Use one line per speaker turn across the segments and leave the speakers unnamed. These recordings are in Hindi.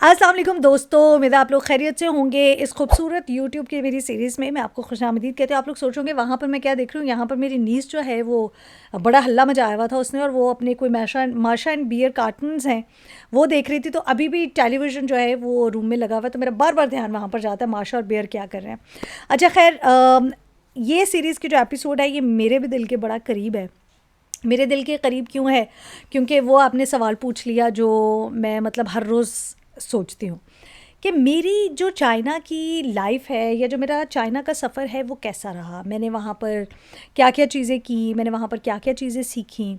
अस्सलाम वालेकुम दोस्तों, उम्मीद है आप लोग खैरियत से होंगे। इस खूबसूरत यूट्यूब की मेरी सीरीज़ में मैं आपको खुशामदीद कहती हूँ। आप लोग सोचोगे वहाँ पर मैं क्या देख रही हूँ, यहाँ पर मेरी नीस जो है वो बड़ा हल्ला मचाया हुआ था उसने, और वो अपने कोई माशा एंड बियर कार्टून्स हैं वो देख रही थी। तो अभी भी टेलीविज़न जो है वो रूम में लगा हुआ है, तो मेरा बार बार ध्यान वहाँ पर जाता है माशा और बियर क्या कर रहे हैं। अच्छा खैर, ये सीरीज़ की जो एपिसोड है ये मेरे भी दिल के बड़ा करीब है। मेरे दिल के करीब क्यों है? क्योंकि वो आपने सवाल पूछ लिया जो मैं मतलब हर रोज़ सोचती हूँ कि मेरी जो चाइना की लाइफ है या जो मेरा चाइना का सफ़र है वो कैसा रहा। मैंने वहाँ पर क्या क्या चीज़ें की, मैंने वहाँ पर क्या क्या चीज़ें सीखी।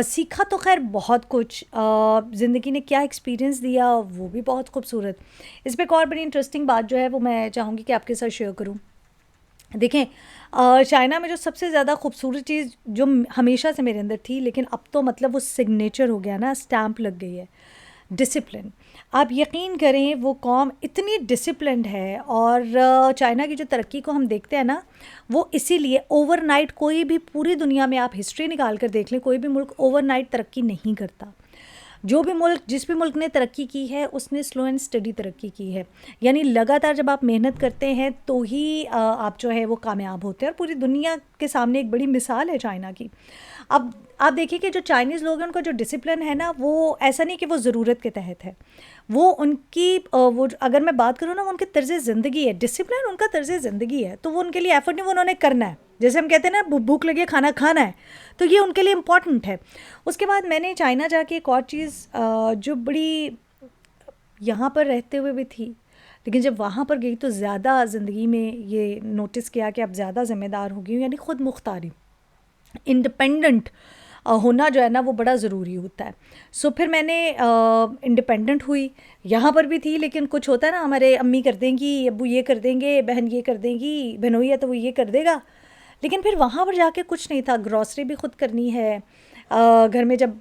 सीखा तो खैर बहुत कुछ, ज़िंदगी ने क्या एक्सपीरियंस दिया वो भी बहुत खूबसूरत। इस पे एक और बड़ी इंटरेस्टिंग बात जो है वो मैं चाहूँगी कि आपके साथ शेयर करूँ। देखें, चाइना में जो सबसे ज़्यादा खूबसूरत चीज़ जो हमेशा से मेरे अंदर थी, लेकिन अब तो मतलब वो सिग्नेचर हो गया ना, स्टैम्प लग गई है, डिसिप्लिन। आप यकीन करें वो कौम इतनी डिसिप्लिन्ड है, और चाइना की जो तरक्की को हम देखते हैं ना, वो इसीलिए ओवरनाइट कोई भी पूरी दुनिया में आप हिस्ट्री निकाल कर देख लें, कोई भी मुल्क ओवरनाइट तरक्की नहीं करता। जो भी मुल्क जिस भी मुल्क ने तरक्की की है उसने स्लो एंड स्टडी तरक्की की है। यानी लगातार जब आप मेहनत करते हैं तो ही आप जो है वो कामयाब होते हैं, और पूरी दुनिया के सामने एक बड़ी मिसाल है चाइना की। अब आप देखिए कि जो चाइनीज़ लोग हैं उनका जो डिसिप्लिन है ना, वो ऐसा नहीं कि वो ज़रूरत के तहत है। वो उनकी अगर मैं बात करूँ ना, वो उनके तर्ज़ ज़िंदगी है, डिसिप्लिन उनका तर्ज़ ज़िंदगी है। तो वो उनके लिए एफ़र्ट नहीं, वो उन्होंने करना है। जैसे हम कहते हैं ना, भूख लगी है खाना खाना है, तो ये उनके लिए इम्पॉर्टेंट है। उसके बाद मैंने चाइना जाके एक और चीज़ जो बड़ी यहाँ पर रहते हुए भी थी, लेकिन जब वहाँ पर गई तो ज़्यादा ज़िंदगी में ये नोटिस किया कि अब ज़्यादा ज़िम्मेदार हो गई हूँ, यानी ख़ुद मुख्तारी, इंडिपेंडेंट होना जो है ना वो बड़ा ज़रूरी होता है। सो फिर मैंने इंडिपेंडेंट हुई। यहाँ पर भी थी, लेकिन कुछ होता है ना, हमारे अम्मी कर देंगी, अब्बू ये कर देंगे, बहन ये कर देंगी, बहनोई है तो वो ये कर देगा। लेकिन फिर वहाँ पर जाके कुछ नहीं था, ग्रॉसरी भी खुद करनी है। घर में जब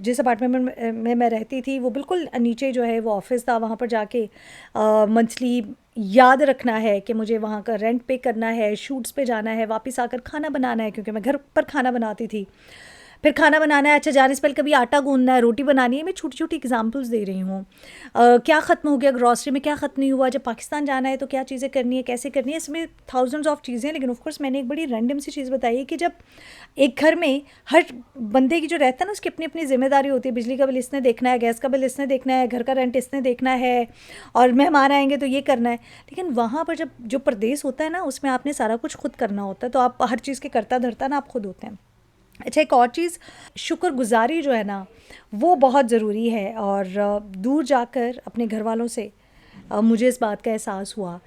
जिस अपार्टमेंट में मैं रहती थी वो बिल्कुल नीचे जो है वो ऑफिस था, वहाँ पर जाके मंथली याद रखना है कि मुझे वहाँ का रेंट पे करना है, शूट्स पे जाना है, वापस आकर खाना बनाना है, क्योंकि मैं घर पर खाना बनाती थी। फिर खाना बनाना है, अच्छा जाने से पहले कभी आटा गूंदना है, रोटी बनानी है। मैं छोटी छोटी एग्जांपल्स दे रही हूँ। क्या ख़त्म हो गया ग्रॉसरी में, क्या ख़त्म नहीं हुआ, जब पाकिस्तान जाना है तो क्या चीज़ें करनी है, कैसे करनी है, इसमें थाउजेंड्स ऑफ चीज़ें। लेकिन ऑफ कोर्स मैंने एक बड़ी रैंडम सी चीज़ बताई है कि जब एक घर में हर बंदे की जो रहता है ना, उसकी अपनी अपनी जिम्मेदारी होती है। बिजली का बिल इसने देखना है, गैस का बिल इसने देखना है, घर का रेंट इसने देखना है, और मेहमान आएंगे तो ये करना है। लेकिन वहाँ पर जब जो परदेस होता है ना, उसमें आपने सारा कुछ खुद करना होता है, तो आप हर चीज़ के करता धरता ना आप खुद होते हैं। अच्छा, एक और चीज़, शुक्रगुज़ारी जो है ना वो बहुत ज़रूरी है। और दूर जाकर अपने घर वालों से मुझे इस बात का एहसास हुआ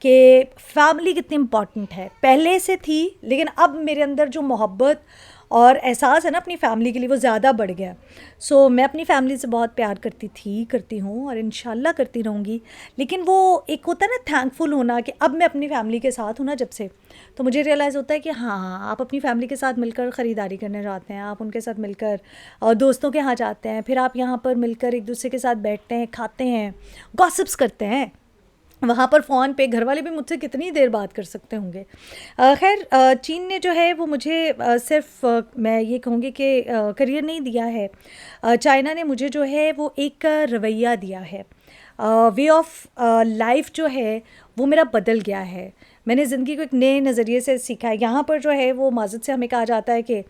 कि फ़ैमिली कितनी इम्पॉर्टेंट है। पहले से थी, लेकिन अब मेरे अंदर जो मोहब्बत और एहसास है ना अपनी फ़ैमिली के लिए वो ज़्यादा बढ़ गया। सो मैं अपनी फ़ैमिली से बहुत प्यार करती थी, करती हूँ, और इंशाल्लाह करती रहूँगी। लेकिन वो एक होता है ना थैंकफुल होना, कि अब मैं अपनी फ़ैमिली के साथ हूँ ना जब से, तो मुझे रियलाइज़ होता है कि हाँ, आप अपनी फ़ैमिली के साथ मिलकर ख़रीदारी करने जाते हैं, आप उनके साथ मिलकर दोस्तों के यहाँ जाते हैं, फिर आप यहाँ पर मिलकर एक दूसरे के साथ बैठते हैं, खाते हैं, गॉसिप्स करते हैं। वहाँ पर फ़ोन पे घर वाले भी मुझसे कितनी देर बात कर सकते होंगे। खैर, चीन ने जो है वो मुझे सिर्फ मैं ये कहूँगी कि करियर नहीं दिया है। चाइना ने मुझे जो है वो एक रवैया दिया है। वे ऑफ लाइफ जो है वो मेरा बदल गया है। मैंने ज़िंदगी को एक नए नज़रिए से सीखा है। यहाँ पर जो है वो माज़त से हमें कहा जाता है कि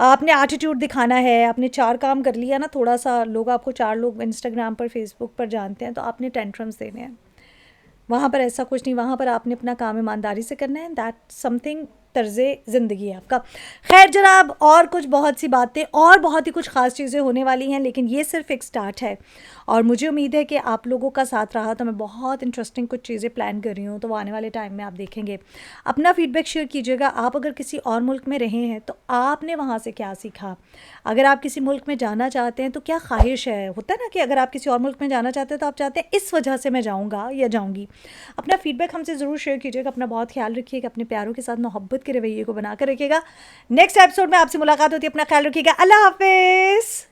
आपने एटीट्यूड दिखाना है, आपने 4 काम कर लिया ना, थोड़ा-सा लोग आपको 4 लोग इंस्टाग्राम पर, फेसबुक पर जानते हैं, तो आपने टेंट्रम्स देने हैं। वहाँ पर ऐसा कुछ नहीं, वहाँ पर आपने अपना काम ईमानदारी से करना है। दैट समथिंग तर्ज़ ज़िंदगी है आपका। खैर जनाब, और कुछ बहुत सी बातें और बहुत ही कुछ ख़ास चीज़ें होने वाली हैं, लेकिन ये सिर्फ एक स्टार्ट है, और मुझे उम्मीद है कि आप लोगों का साथ रहा तो मैं बहुत इंटरेस्टिंग कुछ चीज़ें प्लान कर रही हूँ, तो वो आने वाले टाइम में आप देखेंगे। अपना फ़ीडबैक शेयर कीजिएगा। आप अगर किसी और मुल्क में रहे हैं तो आपने वहाँ से क्या सीखा। अगर आप किसी मुल्क में जाना चाहते हैं तो क्या ख्वाहिश है, होता है ना कि अगर आप किसी और मुल्क में जाना चाहते हैं तो आप चाहते हैं इस वजह से मैं जाऊँगा या जाऊँगी। अपना फ़ीडबैक हमसे ज़रूर शेयर कीजिएगा। अपना बहुत ख्याल रखिएगा, अपने प्यारों के साथ मोहब्बत के रवैये को बनाकर रखिएगा। नेक्स्ट एपिसोड में आपसे मुलाकात होती है। अपना ख्याल रखिएगा। अल्लाह हाफ़िज़।